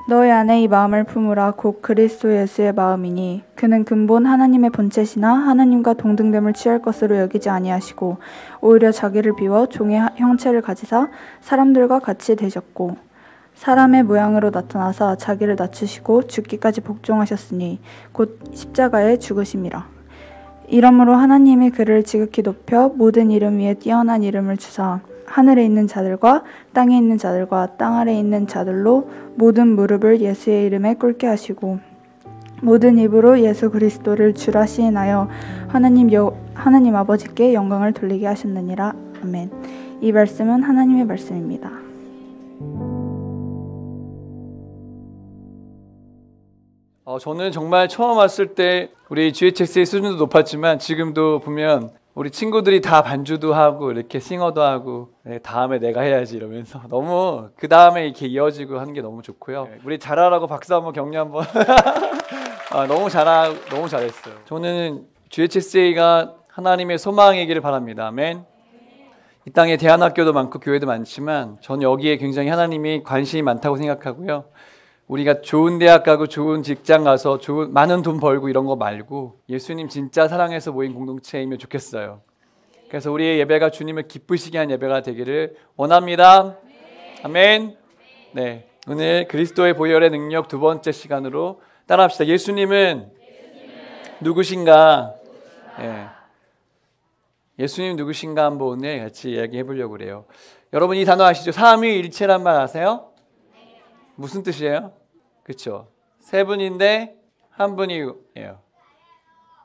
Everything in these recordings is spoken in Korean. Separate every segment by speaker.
Speaker 1: 너희 안에 이 마음을 품으라. 곧 그리스도 예수의 마음이니 그는 근본 하나님의 본체시나 하나님과 동등됨을 취할 것으로 여기지 아니하시고 오히려 자기를 비워 종의 형체를 가지사 사람들과 같이 되셨고 사람의 모양으로 나타나사 자기를 낮추시고 죽기까지 복종하셨으니 곧 십자가에 죽으심이라. 이러므로 하나님이 그를 지극히 높여 모든 이름 위에 뛰어난 이름을 주사 하늘에 있는 자들과 땅에 있는 자들과 땅 아래에 있는 자들로 모든 무릎을 예수의 이름에 꿇게 하시고 모든 입으로 예수 그리스도를 주라 시인하여 하나님 아버지께 영광을 돌리게 하셨느니라. 아멘. 이 말씀은 하나님의 말씀입니다.
Speaker 2: 저는 정말 처음 왔을 때 우리 GHS의 수준도 높았지만 지금도 보면 우리 친구들이 다 반주도 하고 이렇게 싱어도 하고 다음에 내가 해야지 이러면서 너무 그 다음에 이렇게 이어지고 하는 게 너무 좋고요. 우리 잘하라고 박수 한번 격려 한번. 너무 잘했어요. 저는 GHSA가 하나님의 소망이기를 바랍니다. 아멘. 이 땅에 대안학교도 많고 교회도 많지만 저는 여기에 굉장히 하나님이 관심이 많다고 생각하고요. 우리가 좋은 대학 가고 좋은 직장 가서 많은 돈 벌고 이런 거 말고 예수님 진짜 사랑해서 모인 공동체이면 좋겠어요. 그래서 우리의 예배가 주님을 기쁘시게 한 예배가 되기를 원합니다. 아멘. 네, 오늘 그리스도의 보혈의 능력 두 번째 시간으로 따라합시다. 예수님은 누구신가? 네. 예수님 누구신가 한번 오늘 같이 이야기해 보려고 그래요. 여러분 이 단어 아시죠? 삼위일체란 말 아세요? 무슨 뜻이에요? 그렇죠? 세 분인데 한 분이에요.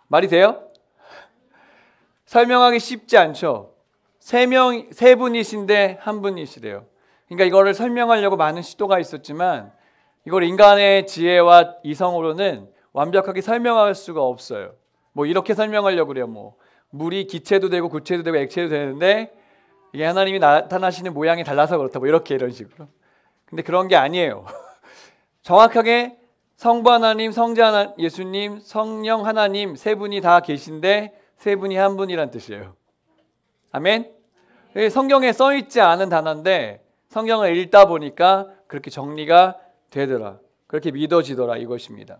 Speaker 2: 말이 돼요? 설명하기 쉽지 않죠? 세 분이신데 한 분이시래요. 그러니까 이거를 설명하려고 많은 시도가 있었지만 이걸 인간의 지혜와 이성으로는 완벽하게 설명할 수가 없어요. 뭐 이렇게 설명하려고 그래요. 뭐 물이 기체도 되고 구체도 되고 액체도 되는데 이게 하나님이 나타나시는 모양이 달라서 그렇다. 뭐 이렇게 이런 식으로. 근데 그런 게 아니에요. 정확하게 성부 하나님, 성자 예수님, 성령 하나님 세 분이 다 계신데 세 분이 한 분이란 뜻이에요. 아멘? 성경에 써있지 않은 단어인데 성경을 읽다 보니까 그렇게 정리가 되더라. 그렇게 믿어지더라 이것입니다.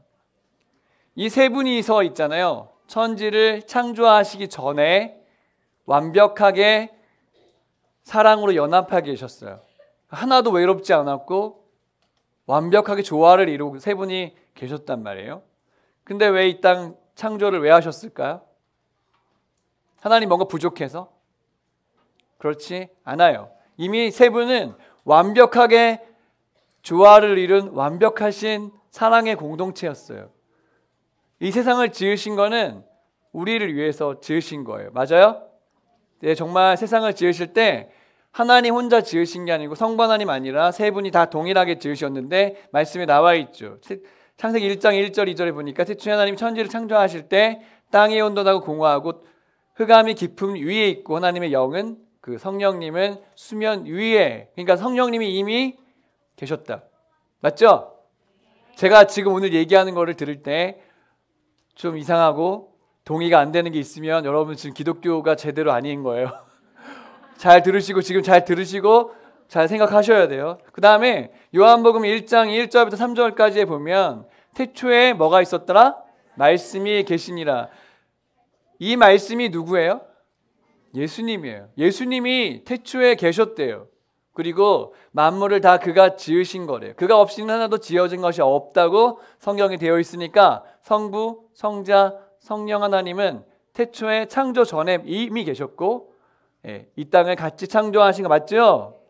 Speaker 2: 이 세 분이 서 있잖아요. 천지를 창조하시기 전에 완벽하게 사랑으로 연합하게 계셨어요. 하나도 외롭지 않았고 완벽하게 조화를 이루고 세 분이 계셨단 말이에요. 근데 왜 이 땅 창조를 왜 하셨을까요? 하나님 뭔가 부족해서? 그렇지 않아요. 이미 세 분은 완벽하게 조화를 이룬 완벽하신 사랑의 공동체였어요. 이 세상을 지으신 거는 우리를 위해서 지으신 거예요. 맞아요? 네, 정말 세상을 지으실 때 하나님 혼자 지으신 게 아니고 성부 하나님 아니라 세 분이 다 동일하게 지으셨는데 말씀에 나와 있죠. 창세기 1장 1절 2절에 보니까 태초에 하나님 천지를 창조하실 때 땅이 온돈하고 공허하고 흑암이 깊음 위에 있고 하나님의 영은 그 성령님은 수면 위에, 그러니까 성령님이 이미 계셨다. 맞죠? 제가 지금 오늘 얘기하는 거를 들을 때 좀 이상하고 동의가 안 되는 게 있으면 여러분 지금 기독교가 제대로 아닌 거예요. 잘 들으시고 잘 생각하셔야 돼요. 그 다음에 요한복음 1장 1절부터 3절까지에 보면 태초에 뭐가 있었더라? 말씀이 계시니라. 이 말씀이 누구예요? 예수님이에요. 예수님이 태초에 계셨대요. 그리고 만물을 다 그가 지으신 거래요. 그가 없이는 하나도 지어진 것이 없다고 성경에 되어 있으니까 성부, 성자, 성령 하나님은 태초에 창조 전에 이미 계셨고 이 땅을 같이 창조하신 거 맞죠?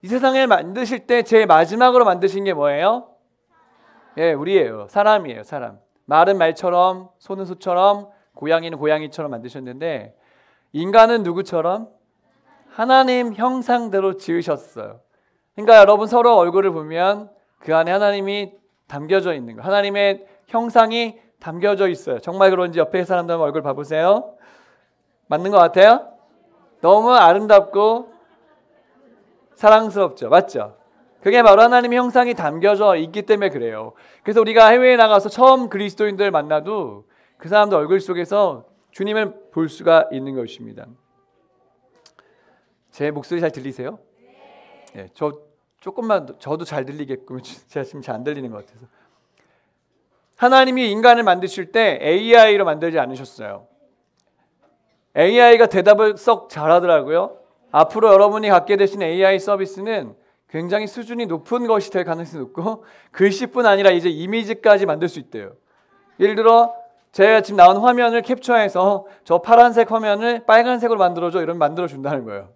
Speaker 2: 이 세상을 만드실 때 제일 마지막으로 만드신 게 뭐예요? 우리예요. 사람이에요. 사람. 말은 말처럼, 소는 소처럼, 고양이는 고양이처럼 만드셨는데 인간은 누구처럼? 하나님 형상대로 지으셨어요. 그러니까 여러분 서로 얼굴을 보면 그 안에 하나님이 담겨져 있는 거예요. 하나님의 형상이 담겨져 있어요. 정말 그런지 옆에 사람들 얼굴 봐보세요. 맞는 것 같아요? 너무 아름답고 사랑스럽죠. 맞죠? 그게 바로 하나님의 형상이 담겨져 있기 때문에 그래요. 그래서 우리가 해외에 나가서 처음 그리스도인들 만나도 그 사람들 얼굴 속에서 주님을 볼 수가 있는 것입니다. 제 목소리 잘 들리세요? 저 조금만 저도 잘 들리게끔 제가 지금 잘 안 들리는 것 같아서. 하나님이 인간을 만드실 때 AI로 만들지 않으셨어요. AI가 대답을 썩 잘하더라고요. 앞으로 여러분이 갖게 되신 AI 서비스는 굉장히 수준이 높은 것이 될 가능성이 높고 글씨뿐 아니라 이제 이미지까지 만들 수 있대요. 예를 들어 제가 지금 나온 화면을 캡처해서 저 파란색 화면을 빨간색으로 만들어줘 이러면 만들어준다는 거예요.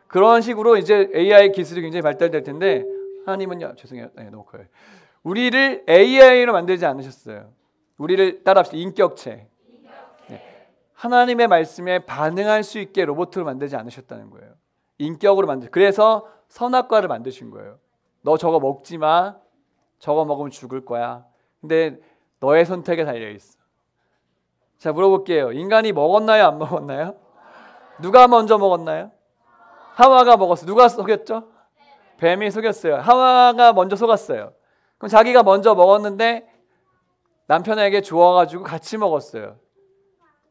Speaker 2: 그런 식으로 이제 AI 기술이 굉장히 발달될 텐데 하나님은요, 죄송해요. 너무 커요. 우리를 AI로 만들지 않으셨어요. 우리를 따라합시다. 인격체. 하나님의 말씀에 반응할 수 있게 로봇으로 만들지 않으셨다는 거예요. 인격으로 그래서 선악과를 만드신 거예요. 너 저거 먹지 마. 저거 먹으면 죽을 거야. 근데 너의 선택에 달려있어. 자, 물어볼게요. 인간이 먹었나요? 안 먹었나요? 누가 먼저 먹었나요? 하와가 먹었어요. 누가 속였죠? 뱀이 속였어요. 하와가 먼저 속았어요. 그럼 자기가 먼저 먹었는데 남편에게 주워가지고 같이 먹었어요.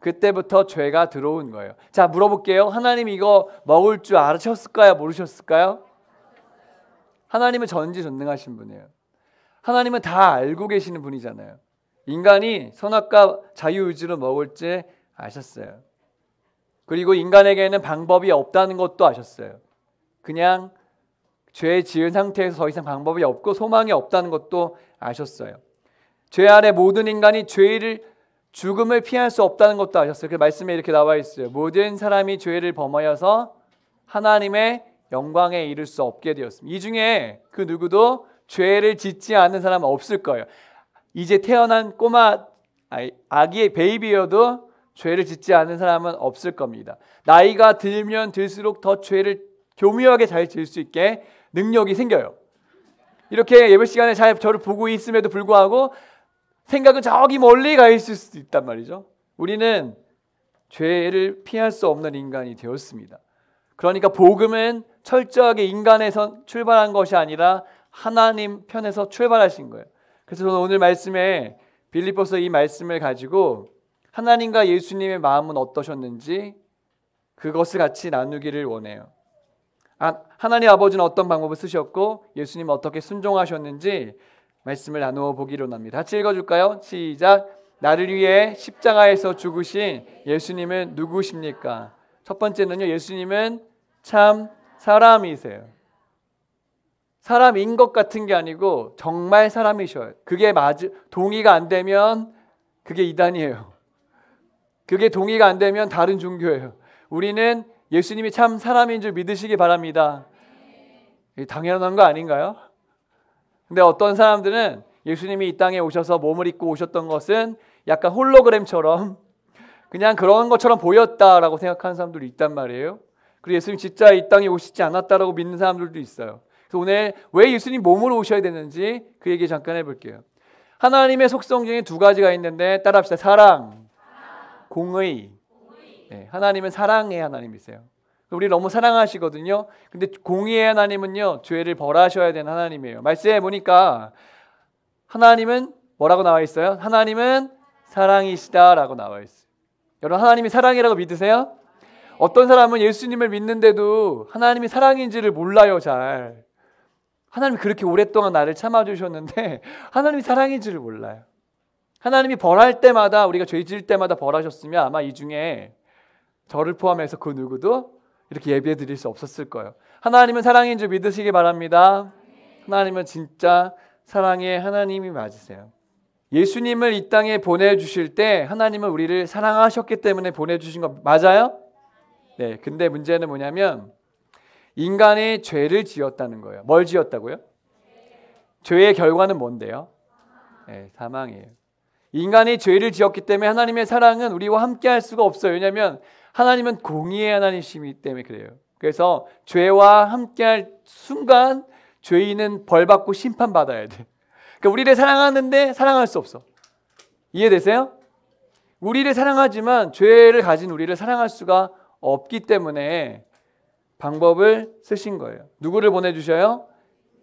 Speaker 2: 그때부터 죄가 들어온 거예요. 자, 물어볼게요. 하나님 이거 먹을 줄 아셨을까요? 모르셨을까요? 하나님은 전지전능하신 분이에요. 하나님은 다 알고 계시는 분이잖아요. 인간이 선악과 자유의지로 먹을지 아셨어요. 그리고 인간에게는 방법이 없다는 것도 아셨어요. 그냥 죄 지은 상태에서 더 이상 방법이 없고 소망이 없다는 것도 아셨어요. 죄 아래 모든 인간이 죽음을 피할 수 없다는 것도 아셨어요. 그 말씀에 이렇게 나와 있어요. 모든 사람이 죄를 범하여서 하나님의 영광에 이를 수 없게 되었습니다. 이 중에 그 누구도 죄를 짓지 않는 사람은 없을 거예요. 이제 태어난 꼬마 아기의 베이비여도 죄를 짓지 않는 사람은 없을 겁니다. 나이가 들면 들수록 더 죄를 교묘하게 잘 지을 수 있게 능력이 생겨요. 이렇게 예배 시간에 잘 저를 보고 있음에도 불구하고 생각은 저기 멀리 가 있을 수도 있단 말이죠. 우리는 죄를 피할 수 없는 인간이 되었습니다. 그러니까 복음은 철저하게 인간에서 출발한 것이 아니라 하나님 편에서 출발하신 거예요. 그래서 저는 오늘 말씀에 빌립보서 이 말씀을 가지고 하나님과 예수님의 마음은 어떠셨는지 그것을 같이 나누기를 원해요. 하나님 아버지는 어떤 방법을 쓰셨고 예수님은 어떻게 순종하셨는지 말씀을 나누어 보기로 합니다. 같이 읽어줄까요? 시작. 나를 위해 십자가에서 죽으신 예수님은 누구십니까? 첫 번째는요, 예수님은 참 사람이세요. 사람인 것 같은 게 아니고 정말 사람이셔요. 그게 동의가 안 되면 그게 이단이에요. 그게 동의가 안 되면 다른 종교예요. 우리는 예수님이 참 사람인 줄 믿으시기 바랍니다. 당연한 거 아닌가요? 근데 어떤 사람들은 예수님이 이 땅에 오셔서 몸을 입고 오셨던 것은 약간 홀로그램처럼 그냥 그런 것처럼 보였다라고 생각하는 사람들이 있단 말이에요. 그리고 예수님 진짜 이 땅에 오시지 않았다라고 믿는 사람들도 있어요. 그래서 오늘 왜 예수님 몸으로 오셔야 되는지 그 얘기 잠깐 해볼게요. 하나님의 속성 중에 두 가지가 있는데 따라합시다. 사랑, 공의. 네, 하나님은 사랑의 하나님이세요. 우리 너무 사랑하시거든요. 근데 공의의 하나님은요, 죄를 벌하셔야 되는 하나님이에요. 말씀해 보니까 하나님은 뭐라고 나와 있어요? 하나님은 사랑이시다라고 나와 있어요. 여러분, 하나님이 사랑이라고 믿으세요? 어떤 사람은 예수님을 믿는데도 하나님이 사랑인지를 몰라요. 잘. 하나님이 그렇게 오랫동안 나를 참아주셨는데 하나님이 사랑인지를 몰라요. 하나님이 벌할 때마다, 우리가 죄 지을 때마다 벌하셨으면 아마 이 중에 저를 포함해서 그 누구도 이렇게 예배 드릴 수 없었을 거예요. 하나님은 사랑인 줄 믿으시기 바랍니다. 하나님은 진짜 사랑의 하나님이 맞으세요. 예수님을 이 땅에 보내주실 때 하나님은 우리를 사랑하셨기 때문에 보내주신 거 맞아요? 네. 근데 문제는 뭐냐면 인간이 죄를 지었다는 거예요. 뭘 지었다고요? 죄의 결과는 뭔데요? 네, 사망이에요. 인간이 죄를 지었기 때문에 하나님의 사랑은 우리와 함께 할 수가 없어요. 왜냐하면 하나님은 공의의 하나님이시기 때문에 그래요. 그래서 죄와 함께할 순간 죄인은 벌받고 심판받아야 돼. 그러니까 우리를 사랑하는데 사랑할 수 없어. 이해되세요? 우리를 사랑하지만 죄를 가진 우리를 사랑할 수가 없기 때문에 방법을 쓰신 거예요. 누구를 보내주셔요?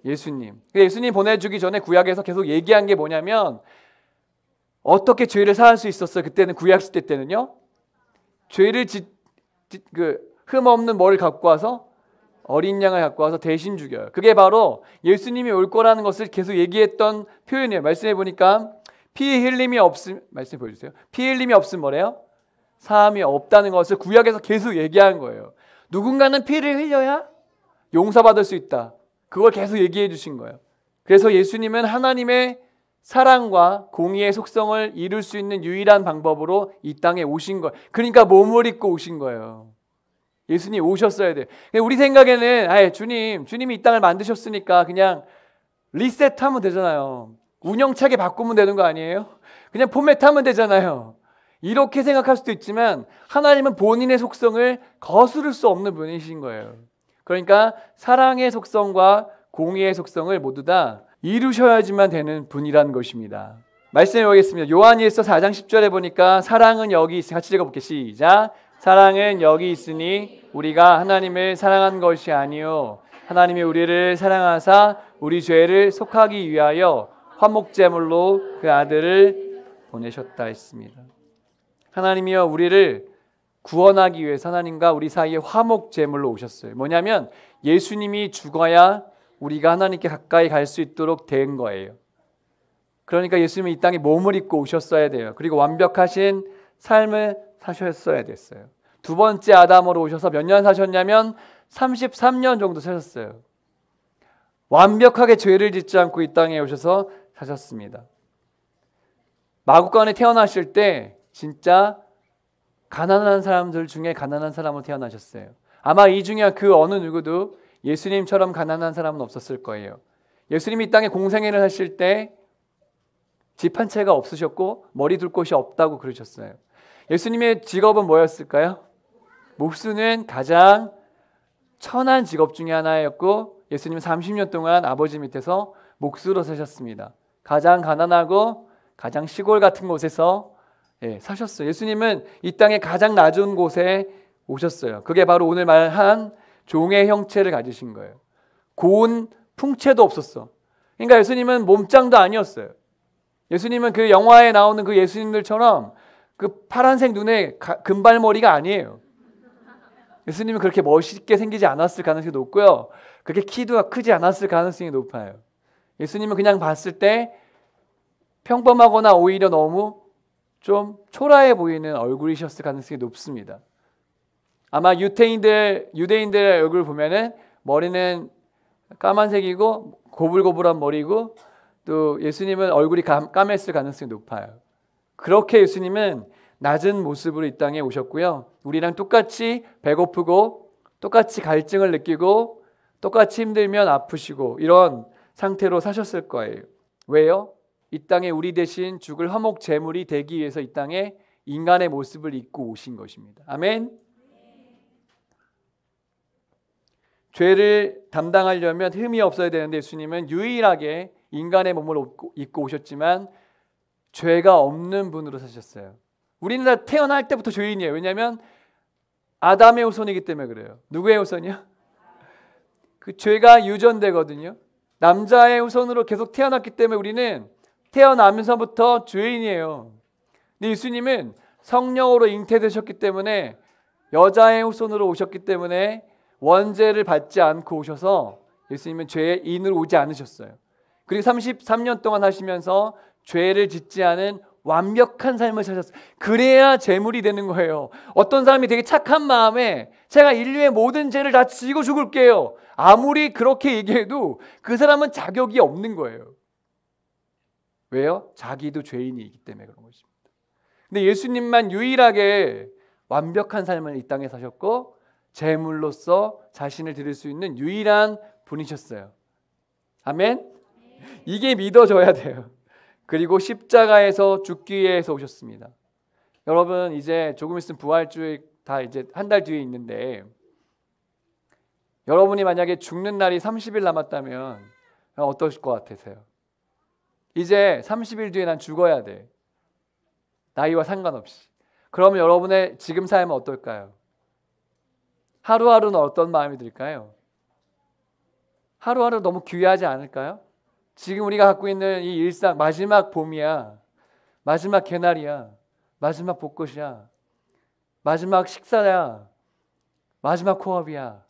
Speaker 2: 예수님. 예수님 보내주기 전에 구약에서 계속 얘기한 게 뭐냐면 어떻게 죄를 사할 수 있었어요? 그때는 구약 시대 때는요. 죄를 흠 없는 뭐를 갖고 와서 어린 양을 갖고 와서 대신 죽여요. 그게 바로 예수님이 올 거라는 것을 계속 얘기했던 표현이에요. 말씀해 보니까 피 흘림이 없음, 말씀 보여주세요. 피 흘림이 없음 뭐래요? 사함이 없다는 것을 구약에서 계속 얘기한 거예요. 누군가는 피를 흘려야 용서받을 수 있다. 그걸 계속 얘기해 주신 거예요. 그래서 예수님은 하나님의 사랑과 공의의 속성을 이룰 수 있는 유일한 방법으로 이 땅에 오신 거예요. 그러니까 몸을 입고 오신 거예요. 예수님 오셨어야 돼요. 우리 생각에는 주님이 이 땅을 만드셨으니까 그냥 리셋하면 되잖아요. 운영차게 바꾸면 되는 거 아니에요? 그냥 포맷하면 되잖아요. 이렇게 생각할 수도 있지만 하나님은 본인의 속성을 거스를 수 없는 분이신 거예요. 그러니까 사랑의 속성과 공의의 속성을 모두 다 이루셔야지만 되는 분이라는 것입니다. 말씀해 보겠습니다. 요한일서 4장 10절에 보니까 사랑은 여기 있으니, 같이 읽어볼게요. 시작. 사랑은 여기 있으니 우리가 하나님을 사랑한 것이 아니요 하나님이 우리를 사랑하사 우리 죄를 속하기 위하여 화목제물로 그 아들을 보내셨다 했습니다. 하나님이여 우리를 구원하기 위해서 하나님과 우리 사이에 화목제물로 오셨어요. 뭐냐면 예수님이 죽어야 우리가 하나님께 가까이 갈 수 있도록 된 거예요. 그러니까 예수님이 이 땅에 몸을 입고 오셨어야 돼요. 그리고 완벽하신 삶을 사셨어야 됐어요. 두 번째 아담으로 오셔서 몇 년 사셨냐면 33년 정도 사셨어요. 완벽하게 죄를 짓지 않고 이 땅에 오셔서 사셨습니다. 마구간에 태어나실 때 진짜 가난한 사람들 중에 가난한 사람으로 태어나셨어요. 아마 이 중에 그 어느 누구도 예수님처럼 가난한 사람은 없었을 거예요. 예수님이 이 땅에 공생애를 하실 때 집 한 채가 없으셨고 머리 둘 곳이 없다고 그러셨어요. 예수님의 직업은 뭐였을까요? 목수는 가장 천한 직업 중에 하나였고 예수님은 30년 동안 아버지 밑에서 목수로 사셨습니다. 가장 가난하고 가장 시골 같은 곳에서 사셨어요. 예수님은 이 땅의 가장 낮은 곳에 오셨어요. 그게 바로 오늘 말한 종의 형체를 가지신 거예요. 고운 풍채도 없었어. 그러니까 예수님은 몸짱도 아니었어요. 예수님은 그 영화에 나오는 그 예수님들처럼 그 파란색 눈에 금발머리가 아니에요. 예수님은 그렇게 멋있게 생기지 않았을 가능성이 높고요. 그렇게 키도 크지 않았을 가능성이 높아요. 예수님은 그냥 봤을 때 평범하거나 오히려 너무 좀 초라해 보이는 얼굴이셨을 가능성이 높습니다. 아마 유대인들 얼굴 보면은 머리는 까만색이고 고불고불한 머리고 또 예수님은 얼굴이 까맸을 가능성이 높아요. 그렇게 예수님은 낮은 모습으로 이 땅에 오셨고요. 우리랑 똑같이 배고프고 똑같이 갈증을 느끼고 똑같이 힘들면 아프시고 이런 상태로 사셨을 거예요. 왜요? 이 땅에 우리 대신 죽을 화목 제물이 되기 위해서 이 땅에 인간의 모습을 입고 오신 것입니다. 아멘. 죄를 담당하려면 흠이 없어야 되는데 예수님은 유일하게 인간의 몸을 입고 오셨지만 죄가 없는 분으로 사셨어요. 우리는 다 태어날 때부터 죄인이에요. 왜냐하면 아담의 후손이기 때문에 그래요. 누구의 후손이요? 그 죄가 유전되거든요. 남자의 후손으로 계속 태어났기 때문에 우리는 태어나면서부터 죄인이에요. 근데 예수님은 성령으로 잉태되셨기 때문에 여자의 후손으로 오셨기 때문에 원죄를 받지 않고 오셔서 예수님은 죄인으로 오지 않으셨어요. 그리고 33년 동안 하시면서 죄를 짓지 않은 완벽한 삶을 사셨어요. 그래야 제물이 되는 거예요. 어떤 사람이 되게 착한 마음에 제가 인류의 모든 죄를 다 지고 죽을게요. 아무리 그렇게 얘기해도 그 사람은 자격이 없는 거예요. 왜요? 자기도 죄인이기 때문에 그런 것입니다. 근데 예수님만 유일하게 완벽한 삶을 이 땅에 사셨고 제물로서 자신을 드릴 수 있는 유일한 분이셨어요. 아멘? 이게 믿어져야 돼요. 그리고 십자가에서 죽기 위해서 오셨습니다. 여러분 이제 조금 있으면 부활주의 다 이제 한 달 뒤에 있는데 여러분이 만약에 죽는 날이 30일 남았다면 어떠실 것 같으세요? 이제 30일 뒤에 난 죽어야 돼. 나이와 상관없이. 그러면 여러분의 지금 삶은 어떨까요? 하루하루는 어떤 마음이 들까요? 하루하루 너무 귀하지 않을까요? 지금 우리가 갖고 있는 이 일상 마지막 봄이야. 마지막 개나리야. 마지막 벚꽃이야. 마지막 식사야. 마지막 코업이야.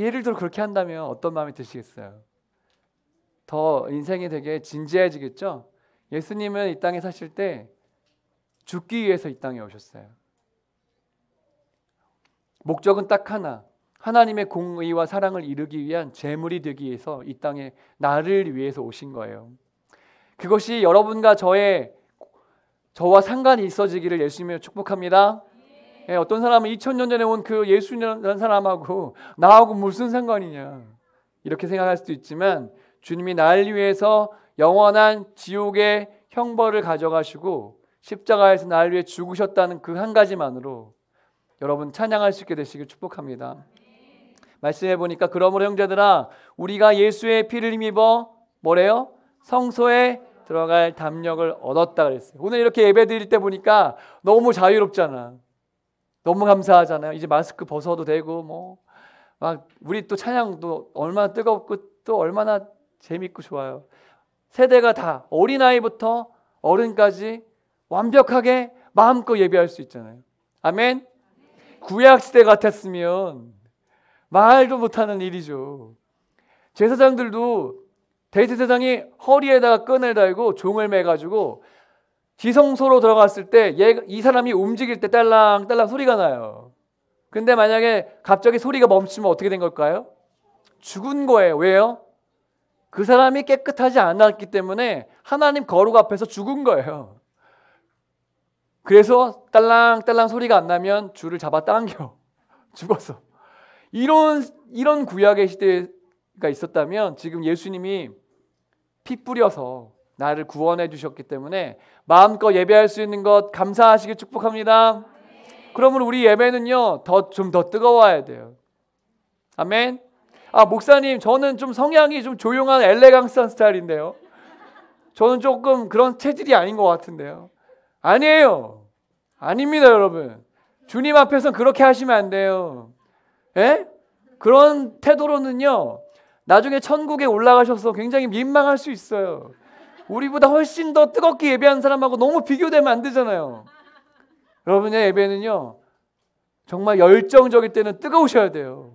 Speaker 2: 예를 들어 그렇게 한다면 어떤 마음이 드시겠어요? 더 인생이 되게 진지해지겠죠? 예수님은 이 땅에 사실 때 죽기 위해서 이 땅에 오셨어요. 목적은 딱 하나, 하나님의 공의와 사랑을 이루기 위한 제물이 되기 위해서 이 땅에 나를 위해서 오신 거예요. 그것이 여러분과 저와 상관이 있어지기를 예수님을 축복합니다. 예, 어떤 사람은 2000년 전에 온 그 예수님이라는 사람하고 나하고 무슨 상관이냐 이렇게 생각할 수도 있지만, 주님이 나를 위해서 영원한 지옥의 형벌을 가져가시고 십자가에서 나를 위해 죽으셨다는 그 한 가지만으로 여러분 찬양할 수 있게 되시길 축복합니다. 말씀해 보니까 그러므로 형제들아 우리가 예수의 피를 힘입어 뭐래요? 성소에 들어갈 담력을 얻었다 그랬어요. 오늘 이렇게 예배 드릴 때 보니까 너무 자유롭잖아. 너무 감사하잖아요. 이제 마스크 벗어도 되고 막 우리 또 찬양도 얼마나 뜨겁고 또 얼마나 재밌고 좋아요. 세대가 다 어린아이부터 어른까지 완벽하게 마음껏 예배할 수 있잖아요. 아멘. 구약시대 같았으면 말도 못하는 일이죠. 제사장들도 대제사장이 허리에다가 끈을 달고 종을 매가지고 지성소로 들어갔을 때 이 사람이 움직일 때 딸랑딸랑 소리가 나요. 근데 만약에 갑자기 소리가 멈추면 어떻게 된 걸까요? 죽은 거예요. 왜요? 그 사람이 깨끗하지 않았기 때문에 하나님 거룩 앞에서 죽은 거예요. 그래서 딸랑딸랑 소리가 안 나면 줄을 잡아 당겨 죽었어. 이런 구약의 시대가 있었다면 지금 예수님이 피 뿌려서 나를 구원해 주셨기 때문에 마음껏 예배할 수 있는 것 감사하시길 축복합니다. 그러면 우리 예배는요 좀 더 뜨거워야 돼요. 아멘. 목사님 저는 좀 성향이 좀 조용한 엘레강스한 스타일인데요. 저는 조금 그런 체질이 아닌 것 같은데요. 아니에요. 아닙니다 여러분. 주님 앞에서는 그렇게 하시면 안 돼요. 예? 그런 태도로는요 나중에 천국에 올라가셔서 굉장히 민망할 수 있어요. 우리보다 훨씬 더 뜨겁게 예배하는 사람하고 너무 비교되면 안 되잖아요. 여러분의 예배는요 정말 열정적일 때는 뜨거우셔야 돼요.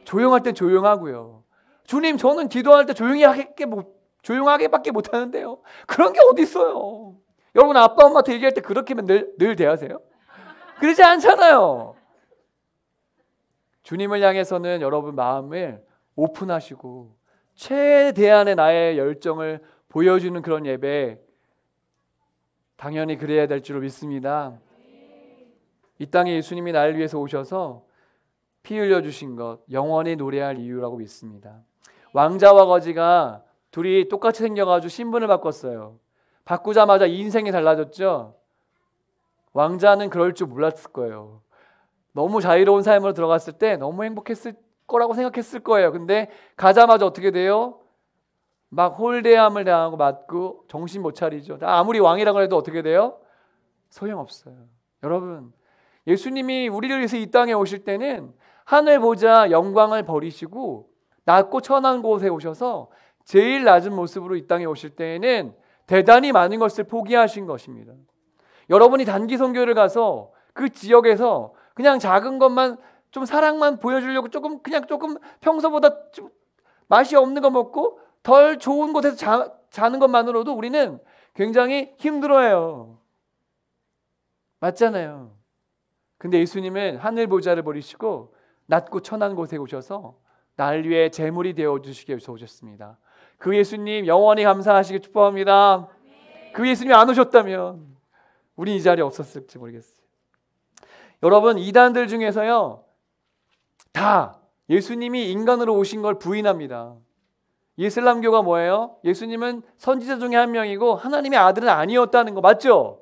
Speaker 2: 조용할 땐 조용하고요. 주님 저는 기도할 때 조용하게밖에 못하는데요. 그런 게 어디 있어요. 여러분 아빠 엄마한테 얘기할 때 그렇게만 늘 대하세요? 그러지 않잖아요. 주님을 향해서는 여러분 마음을 오픈하시고 최대한의 나의 열정을 보여주는 그런 예배 당연히 그래야 될 줄로 믿습니다. 이 땅에 예수님이 나를 위해서 오셔서 피 흘려주신 것 영원히 노래할 이유라고 믿습니다. 왕자와 거지가 둘이 똑같이 생겨가지고 신분을 바꿨어요. 바꾸자마자 인생이 달라졌죠. 왕자는 그럴 줄 몰랐을 거예요. 너무 자유로운 삶으로 들어갔을 때 너무 행복했을 거라고 생각했을 거예요. 근데 가자마자 어떻게 돼요? 막 홀대함을 당하고 맞고 정신 못 차리죠. 아무리 왕이라고 해도 어떻게 돼요? 소용없어요. 여러분 예수님이 우리를 위해서 이 땅에 오실 때는 하늘 보자 영광을 버리시고 낮고 천한 곳에 오셔서 제일 낮은 모습으로 이 땅에 오실 때에는 대단히 많은 것을 포기하신 것입니다. 여러분이 단기 선교를 가서 그 지역에서 그냥 작은 것만 좀 사랑만 보여주려고 조금 평소보다 좀 맛이 없는 거 먹고 덜 좋은 곳에서 자는 것만으로도 우리는 굉장히 힘들어해요. 맞잖아요. 근데 예수님은 하늘 보좌를 버리시고 낮고 천한 곳에 오셔서 나를 위해 제물이 되어주시기 위해서 오셨습니다. 그 예수님 영원히 감사하시길 축복합니다. 그 예수님이 안 오셨다면 우린 이 자리에 없었을지 모르겠어요. 여러분 이단들 중에서요 다 예수님이 인간으로 오신 걸 부인합니다. 이슬람교가 뭐예요? 예수님은 선지자 중에 한 명이고 하나님의 아들은 아니었다는 거 맞죠?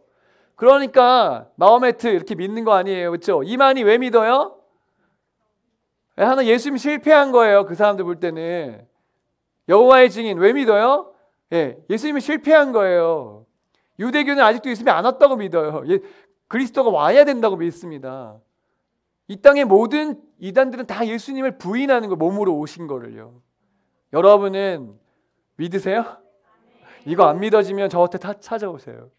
Speaker 2: 그러니까 마호메트 이렇게 믿는 거 아니에요. 그렇죠? 이만희 왜 믿어요? 하나 예수님 실패한 거예요. 그 사람들 볼 때는. 여호와의 증인 왜 믿어요? 예수님이 실패한 거예요. 유대교는 아직도 예수님이 안 왔다고 믿어요. 그리스도가 와야 된다고 믿습니다. 이 땅의 모든 이단들은 다 예수님을 부인하는 거 몸으로 오신 거를요. 여러분은 믿으세요? 이거 안 믿어지면 저한테 다 찾아오세요.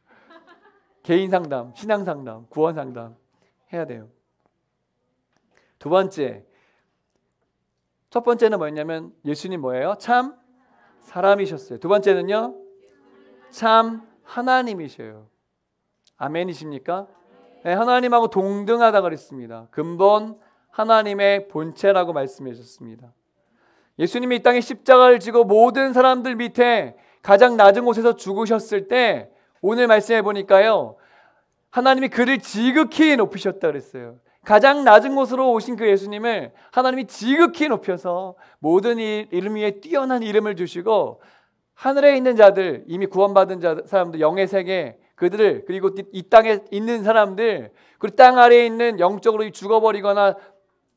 Speaker 2: 개인 상담, 신앙 상담, 구원 상담 해야 돼요. 두 번째, 첫 번째는 뭐였냐면 예수님 뭐예요? 참 사람이셨어요. 두 번째는요, 참 하나님이셔요. 아멘이십니까? 네, 하나님하고 동등하다 그랬습니다. 근본 하나님의 본체라고 말씀해 주셨습니다. 예수님이 이 땅에 십자가를 지고 모든 사람들 밑에 가장 낮은 곳에서 죽으셨을 때 오늘 말씀해 보니까요, 하나님이 그를 지극히 높이셨다 그랬어요. 가장 낮은 곳으로 오신 그 예수님을 하나님이 지극히 높여서 모든 이름 위에 뛰어난 이름을 주시고 하늘에 있는 자들, 이미 구원받은 사람들, 영의 세계, 그들을, 그리고 이 땅에 있는 사람들, 그리고 땅 아래에 있는 영적으로 죽어버리거나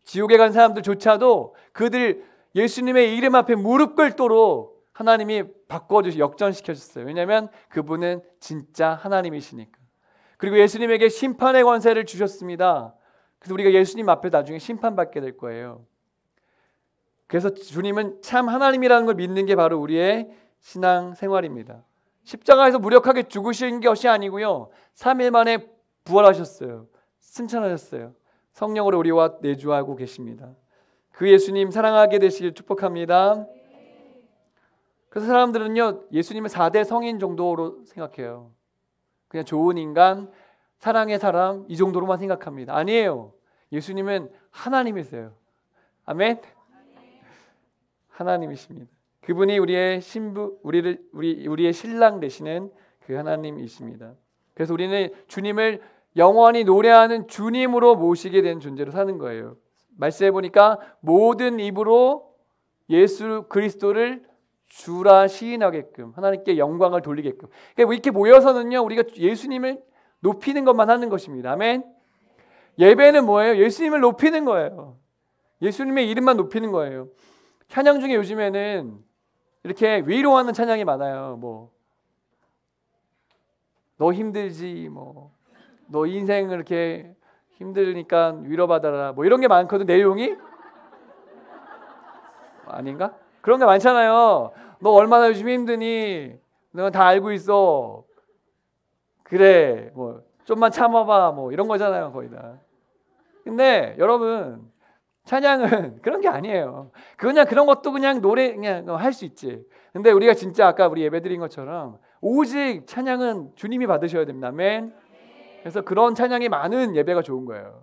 Speaker 2: 지옥에 간 사람들조차도 그들 예수님의 이름 앞에 무릎 꿇도록 하나님이 바꿔주시, 역전시켜주셨어요. 왜냐하면 그분은 진짜 하나님이시니까. 그리고 예수님에게 심판의 권세를 주셨습니다. 그래서 우리가 예수님 앞에 나중에 심판받게 될 거예요. 그래서 주님은 참 하나님이라는 걸 믿는 게 바로 우리의 신앙 생활입니다. 십자가에서 무력하게 죽으신 것이 아니고요, 3일 만에 부활하셨어요. 승천하셨어요. 성령으로 우리와 내주하고 계십니다. 그 예수님 사랑하게 되시길 축복합니다. 그래서 사람들은요, 예수님을 4대 성인 정도로 생각해요. 그냥 좋은 인간, 사랑의 사람, 이 정도로만 생각합니다. 아니에요. 예수님은 하나님이세요. 아멘. 하나님이십니다. 그분이 우리의 신부, 우리의 신랑 되시는 그 하나님이십니다. 그래서 우리는 주님을 영원히 노래하는 주님으로 모시게 된 존재로 사는 거예요. 말씀해 보니까 모든 입으로 예수 그리스도를 주라 시인하게끔, 하나님께 영광을 돌리게끔. 그러니까 이렇게 모여서는요, 우리가 예수님을 높이는 것만 하는 것입니다. 아멘. 예배는 뭐예요? 예수님을 높이는 거예요. 예수님의 이름만 높이는 거예요. 찬양 중에 요즘에는 이렇게 위로하는 찬양이 많아요. 뭐 너 힘들지, 뭐 너 인생을 이렇게 힘드니까 위로받아라, 뭐 이런 게 많거든. 내용이 아닌가? 그런 게 많잖아요. 너 얼마나 요즘 힘드니? 너 다 알고 있어. 그래, 뭐 좀만 참아봐, 뭐 이런 거잖아요, 거의 다. 근데 여러분, 찬양은 그런 게 아니에요. 그냥 그런 것도 그냥 노래 그냥 할 수 있지. 근데 우리가 진짜 아까 우리 예배드린 것처럼 오직 찬양은 주님이 받으셔야 됩니다. 아멘. 그래서 그런 찬양이 많은 예배가 좋은 거예요.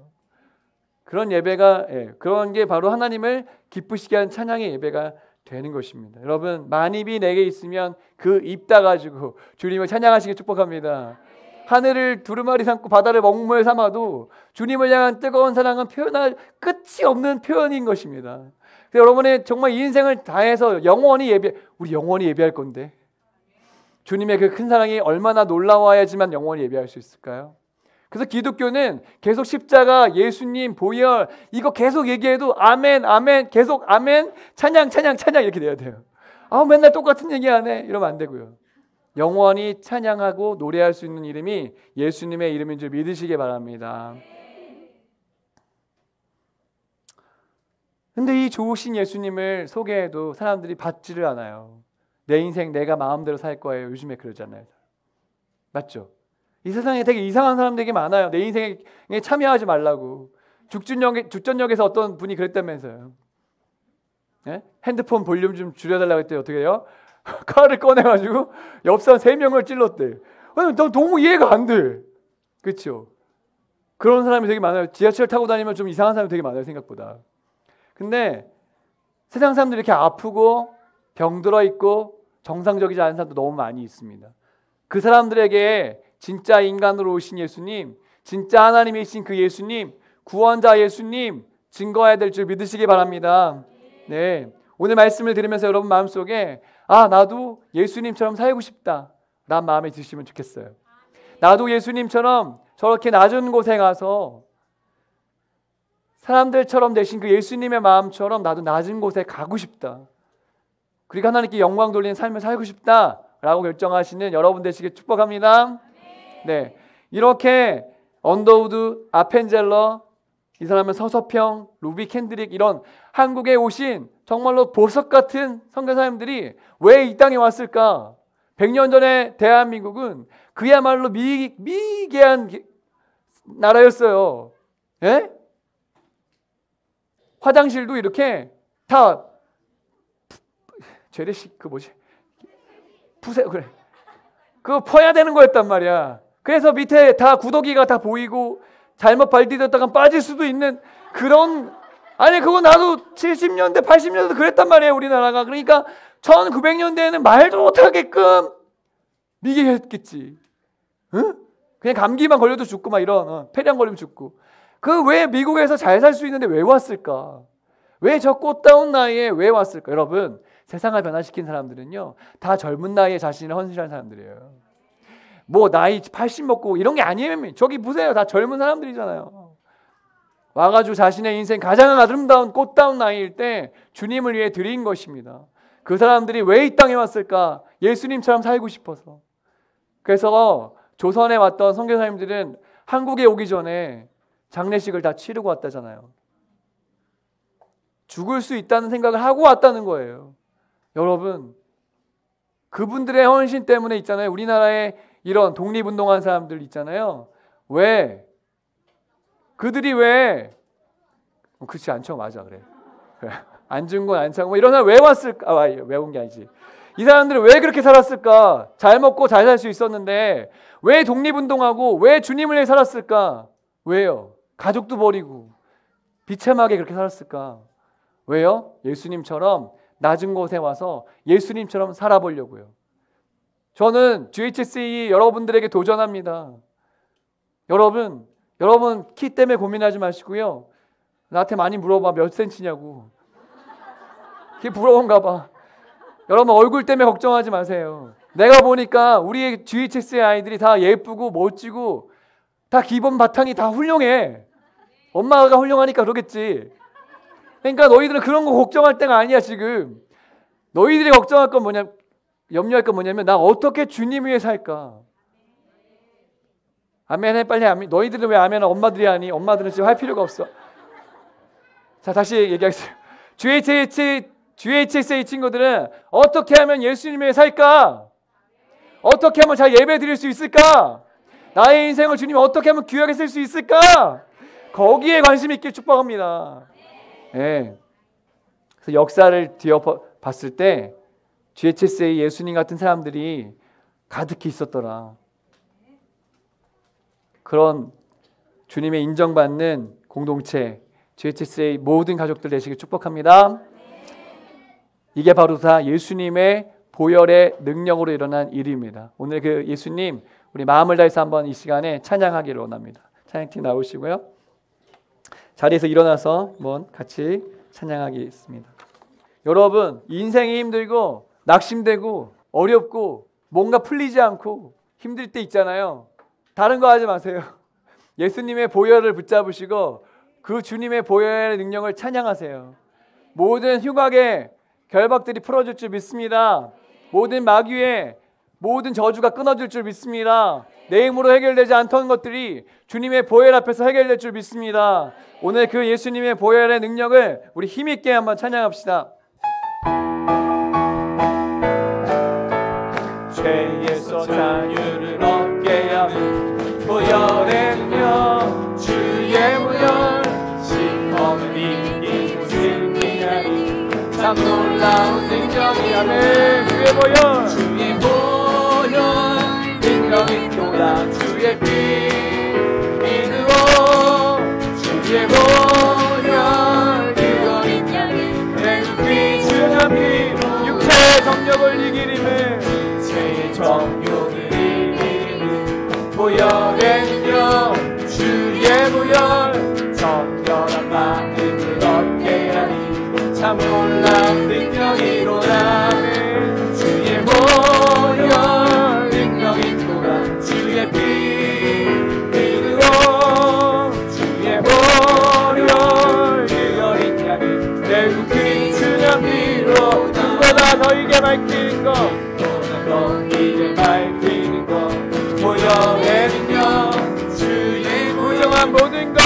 Speaker 2: 그런 예배가, 그런 게 바로 하나님을 기쁘시게 하는 찬양의 예배가 되는 것입니다. 여러분, 만입이 내게 있으면 그 입 닫아가지고 주님을 찬양하시길 축복합니다. 하늘을 두루마리 삼고 바다를 먹물 삼아도 주님을 향한 뜨거운 사랑은 표현할 끝이 없는 표현인 것입니다. 여러분의 정말 인생을 다해서 영원히 우리 영원히 예배할 건데 주님의 그 큰 사랑이 얼마나 놀라워야지만 영원히 예배할 수 있을까요? 그래서 기독교는 계속 십자가, 예수님, 보혈 이거 계속 얘기해도 아멘, 아멘, 계속 아멘, 찬양, 찬양, 찬양 이렇게 돼야 돼요. 맨날 똑같은 얘기하네 이러면 안 되고요. 영원히 찬양하고 노래할 수 있는 이름이 예수님의 이름인 줄 믿으시기 바랍니다. 근데 이 좋으신 예수님을 소개해도 사람들이 받지를 않아요. 내 인생 내가 마음대로 살 거예요. 요즘에 그러잖아요. 맞죠? 이 세상에 되게 이상한 사람 되게 많아요. 내 인생에 참여하지 말라고. 죽전역에서 어떤 분이 그랬다면서요. 네? 핸드폰 볼륨 좀 줄여달라고 했더니 어떻게 해요? 칼을 꺼내가지고 옆 사람 3명을 찔렀대. 너무 이해가 안 돼. 그렇죠? 그런 사람이 되게 많아요. 지하철 타고 다니면 좀 이상한 사람이 되게 많아요, 생각보다. 근데 세상 사람들이 이렇게 아프고 병들어 있고 정상적이지 않은 사람도 너무 많이 있습니다. 그 사람들에게 진짜 인간으로 오신 예수님, 진짜 하나님이신 그 예수님, 구원자 예수님 증거해야 될 줄 믿으시기 바랍니다. 네, 오늘 말씀을 들으면서 여러분 마음속에 나도 예수님처럼 살고 싶다 라는 마음이 드시면 좋겠어요. 나도 예수님처럼 저렇게 낮은 곳에 가서 사람들처럼 되신 그 예수님의 마음처럼 나도 낮은 곳에 가고 싶다. 그리고 하나님께 영광 돌리는 삶을 살고 싶다 라고 결정하시는 여러분 되시길 축복합니다. 네, 이렇게 언더우드, 아펜젤러, 이 사람은 서서평, 루비 캔드릭 이런 한국에 오신 정말로 보석 같은 선교사님들이 왜 이 땅에 왔을까? 100년 전에 대한민국은 그야말로 미개한 나라였어요. 예? 화장실도 이렇게 다 재래식 그 뭐지? 푸세 그래. 그거 퍼야 되는 거였단 말이야. 그래서 밑에 다 구더기가 다 보이고 잘못 발 디뎠다가 빠질 수도 있는 그런, 아니 그거 나도 70년대 80년대 그랬단 말이에요 우리나라가. 그러니까 1900년대에는 말도 못하게끔 미개했겠지. 응? 그냥 감기만 걸려도 죽고 막 이런 폐렴 걸리면 죽고. 그 왜 미국에서 잘 살 수 있는데 왜 왔을까? 왜 저 꽃다운 나이에 왜 왔을까? 여러분, 세상을 변화시킨 사람들은요 다 젊은 나이에 자신을 헌신한 사람들이에요. 뭐 나이 80 먹고 이런 게 아니에요. 저기 보세요, 다 젊은 사람들이잖아요. 와가지고 자신의 인생 가장 아름다운 꽃다운 나이일 때 주님을 위해 드린 것입니다. 그 사람들이 왜 이 땅에 왔을까? 예수님처럼 살고 싶어서. 그래서 조선에 왔던 선교사님들은 한국에 오기 전에 장례식을 다 치르고 왔다잖아요. 죽을 수 있다는 생각을 하고 왔다는 거예요. 여러분, 그분들의 헌신 때문에 있잖아요. 우리나라에 이런 독립운동한 사람들 있잖아요. 왜? 그들이 왜? 그렇지 않죠. 맞아, 그래. 안중근, 안창호 뭐 이런 사람 왜 왔을까? 왜 온 게 아니지. 이 사람들은 왜 그렇게 살았을까? 잘 먹고 잘 살 수 있었는데 왜 독립운동하고 왜 주님을 위해 살았을까? 왜요? 가족도 버리고 비참하게 그렇게 살았을까? 왜요? 예수님처럼 낮은 곳에 와서 예수님처럼 살아보려고요. 저는 GHSE 여러분들에게 도전합니다. 여러분 키 때문에 고민하지 마시고요. 나한테 많이 물어봐. 몇 센치냐고. 그게 부러운가 봐. 여러분 얼굴 때문에 걱정하지 마세요. 내가 보니까 우리 GHS의 아이들이 다 예쁘고 멋지고 다 기본 바탕이 다 훌륭해. 엄마가 훌륭하니까 그러겠지. 그러니까 너희들은 그런 거 걱정할 때가 아니야 지금. 너희들이 걱정할 건 뭐냐, 염려할 건 뭐냐면 나 어떻게 주님 위해 살까. 아멘 해 빨리. 아멘. 너희들은 왜 아멘 엄마들이 하니? 엄마들은 지금 할 필요가 없어. 자, 다시 얘기하겠습니다. GHSA 친구들은 어떻게 하면 예수님 위해 살까? 어떻게 하면 잘 예배 드릴 수 있을까? 나의 인생을 주님 어떻게 하면 귀하게 쓸 수 있을까? 거기에 관심 있게 축복합니다. 네. 그래서 역사를 뒤져봤을 때 GHSA 예수님 같은 사람들이 가득히 있었더라. 그런 주님의 인정받는 공동체 GHSA 모든 가족들 되시길 축복합니다. 이게 바로 다 예수님의 보혈의 능력으로 일어난 일입니다. 오늘 그 예수님 우리 마음을 다해서 한번 이 시간에 찬양하기를 원합니다. 찬양팀 나오시고요. 자리에서 일어나서 한번 같이 찬양하겠습니다. 여러분, 인생이 힘들고 낙심되고 어렵고 뭔가 풀리지 않고 힘들 때 있잖아요. 다른 거 하지 마세요. 예수님의 보혈을 붙잡으시고 그 주님의 보혈의 능력을 찬양하세요. 모든 흉악의 결박들이 풀어질 줄 믿습니다. 모든 마귀의 모든 저주가 끊어질 줄 믿습니다. 내 힘으로 해결되지 않던 것들이 주님의 보혈 앞에서 해결될 줄 믿습니다. 오늘 그 예수님의 보혈의 능력을 우리 힘있게 한번 찬양합시다. 죄에서 자유를 얻게 하는 보혈의 능력, 주의 보혈 싱거운 이기고 승리하니 참 놀라운 능력이. 아멘. 주의 보혈, 주의 보혈 능력이 또다. 주의 피 믿으오. 주의 보혈 그거인 양이 내 주의 피로 육체의 정욕을 이기리는 죄의 정욕을 이기는 보혈의 능력, 주의 보혈 정결한 마음을 얻게 하니 참 놀라운 능력이로다. 주의 보혈 능력이 또다. 주의 피 믿으오. 주의 보혈 그거인 양이 결국 주님 피로 누구보다 너희에게 밝히는 것, 너희에게 밝히는 것, 보혈의 능력, 주의 부정한 모든 것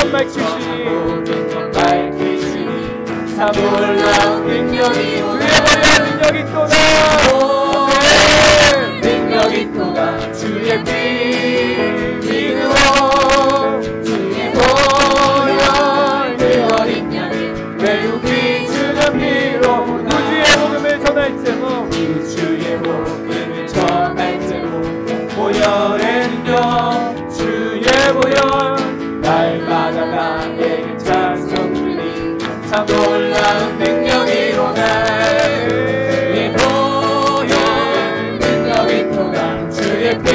Speaker 2: 밝히시니 참 놀라운 능력이 주의 능력이 또다. 능력이 또다. 주의 피 믿으오. 주의 보혈 그 어린 양이 매우 귀중한 피로 전할 제목 주의 복음을 전할 제목 보혈의 능력 주의 보혈 날마다 나에게 찬송 드리 참 놀라운 능력이로다 주의 보혈 능력이 또다 주의 피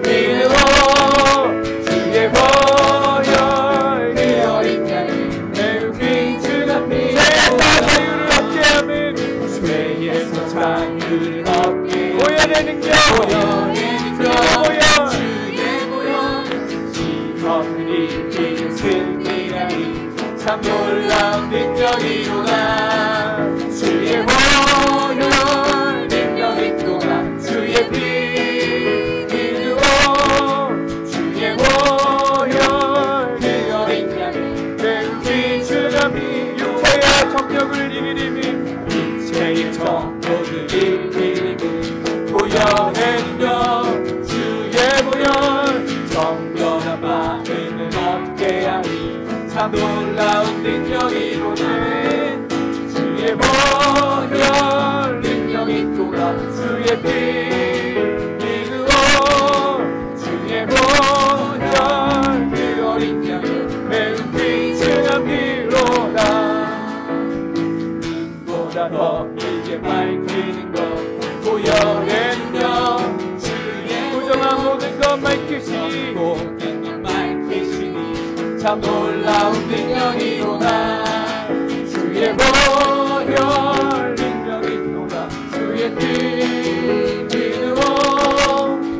Speaker 2: 믿음으로 주의 보혈 그 어린 양이 매우 귀중한 피 자유를 얻게 하며 죄에서 자유를 얻게 보혈의 능력 주의 보혈 시험을 이기는 승리라니 참 놀라운 능력이로다 주의 보혈 능력이 또다 주의 피 믿음으로 주의 보혈 그 어린 양이 매우 귀중한 피 육체의 정력을 이기리니 육체의 정력을 이기리니 보혈의 능력 주의 보혈 정결한 마음을 얻게 하니 참 놀라운 능력이로네 주의 보혈 능력이 또다 주의 피 믿음으로 주의 보혈 그 어린 양이 매우 귀중한 피로다 보다 더 이게 밝히는 것 보혈의 능력 주의 부정한 모든 것 밝히시니 모든 것 밝히시니 참 놀라운 능력이로다 주의 보혈 능력이 또다 주의 피 믿음으로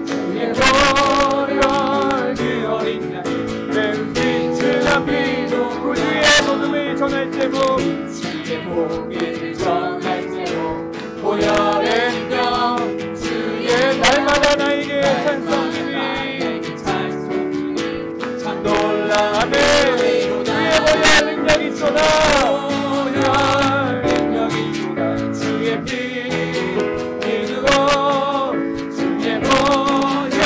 Speaker 2: 주의 보혈 그 어린 양이 매우 귀중한 피로 구주의 복음을 전할 제목 주의 복음을 전할 제목 보혈의 능력 주의 날마다 나에게 찬송 드리 참 놀라운 주의 보혈 능력이 쏟아 보혈 능력이 쏟아 주의 피 믿음으로 주의 보혈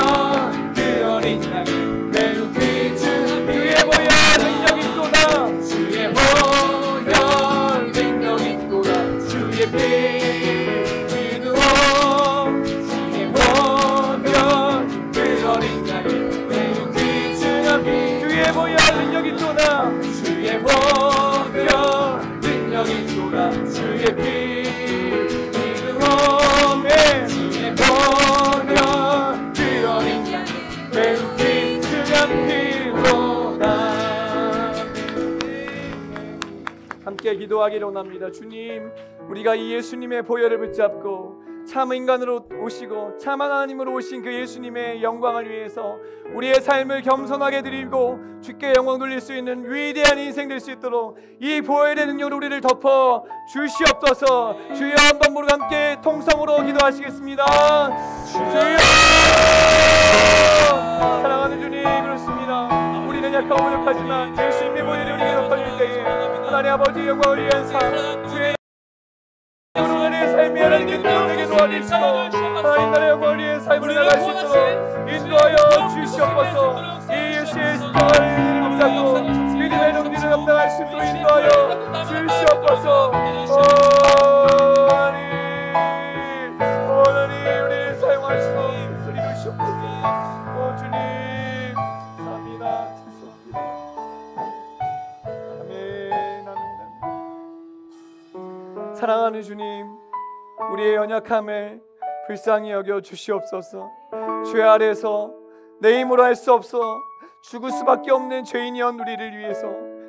Speaker 2: 그 어린 양이 매우 귀중한 주의 보혈 능력이 쏟아 주의 보혈 능력이 쏟아 주의 피 주의 보혈 능력이 쏟아 주의 보혈 능력이 쏟아 주의 피 믿음으로 주의 보혈 그 어린 양이 매우 귀중한 피로다 함께 기도하기를 원합니다. 주님 우리가 이 예수님의 보혈을 붙잡고 참 인간으로 오시고 참 하나님으로 오신 그 예수님의 영광을 위해서 우리의 삶을 겸손하게 드리고 주께 영광 돌릴 수 있는 위대한 인생 될 수 있도록 이 보혈의 능력으로 우리를 덮어 주시옵소서. 주여 한번 모두 함께 통성으로 기도하시겠습니다. 주여 사랑하는 주님 그렇습니다. 우리는 약하고 부족하지만 예수님의 보혈이 우리에게 덮어질 때에 하나님 아버지 영광을 위한 삶 주의 우리의 삶이 하나님께 도움되게 도와주시고 하나님 나라의 영광을 위해 삶을 나갈 수 있도록 인도하여 주시옵소서. 이 예수의 십자가를 붙잡고 믿음의 농지를 감당할 수 있도록 인도하여 주시옵소서. 하나님 우리를 사용하시고 소리 주시옵소서. 주님 감사합니다. 죄송합니다. 아멘 아멘. 사랑하는 주님 우리의 연약함을 불쌍히 여겨 주시옵소서. 죄 아래서 내 힘으로 할 수 없어 죽을 수밖에 없는 죄인이었던 우리를 위해서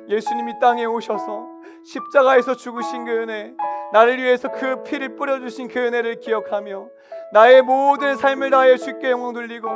Speaker 2: 예수님이 땅에 오셔서 십자가에서 죽으신 그 은혜, 나를 위해서 그 피를 뿌려주신 그 은혜를 기억하며 나의 모든 삶을 다해 주께 영광 돌리고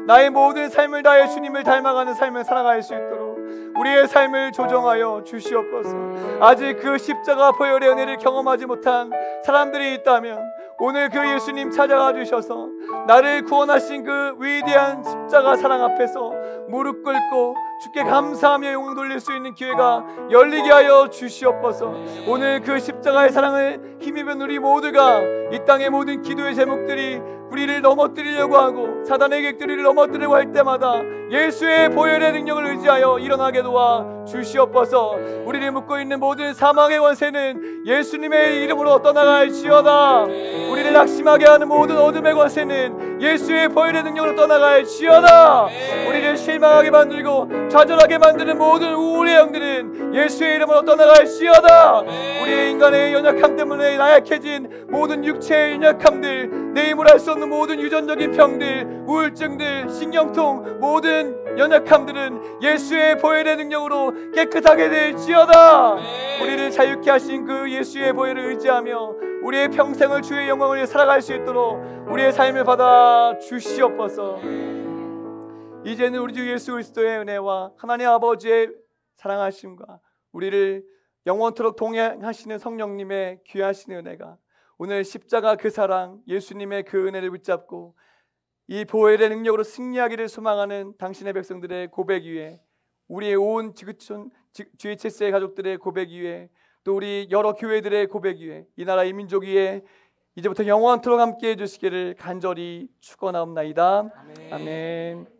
Speaker 2: 나의 모든 삶을 다해 주님을 닮아가는 삶을 살아갈 수 있도록 우리의 삶을 조정하여 주시옵소서. 아직 그 십자가 보혈의 은혜를 경험하지 못한 사람들이 있다면 오늘 그 예수님 찾아가 주셔서 나를 구원하신 그 위대한 십자가 사랑 앞에서 무릎 꿇고 주께 감사하며 영광 돌릴 수 있는 기회가 열리게 하여 주시옵소서. 오늘 그 십자가의 사랑을 힘입은 우리 모두가 이 땅의 모든 기도의 제목들이 우리를 넘어뜨리려고 하고 사단의 계획들을 우리를 넘어뜨리려고 할 때마다 예수의 보혈의 능력을 의지하여 일어나게 도와 주시옵소서. 우리를 묶고 있는 모든 사망의 권세는 예수님의 이름으로 떠나갈지어다. 우리를 낙심하게 하는 모든 어둠의 권세는 예수의 보혈의 능력으로 떠나갈지어다. 우리를 실망하게 만들고 좌절하게 만드는 모든 우울의 영들은 예수의 이름으로 떠나갈지어다. 우리의 인간의 연약함 때문에 나약해진 모든 육체의 연약함들, 내 힘으로 할 수 없는 모든 유전적인 병들, 우울증들, 신경통, 모든 연약함들은 예수의 보혈의 능력으로 깨끗하게 될지어다. 우리를 자유케 하신 그 예수의 보혈을 의지하며 우리의 평생을 주의 영광을 위해 살아갈 수 있도록 우리의 삶을 받아 주시옵소서. 이제는 우리 주 예수 그리스도의 은혜와 하나님 아버지의 사랑하심과 우리를 영원토록 동행하시는 성령님의 귀하신 은혜가 오늘 십자가 그 사랑, 예수님의 그 은혜를 붙잡고 이 보혈의 능력으로 승리하기를 소망하는 당신의 백성들의 고백 위에, 우리의 온 지구촌 GHS의 가족들의 고백 위에, 또 우리 여러 교회들의 고백 위에, 이 나라 이 민족 위에 이제부터 영원토록 함께해 주시기를 간절히 축원하옵나이다. 아멘.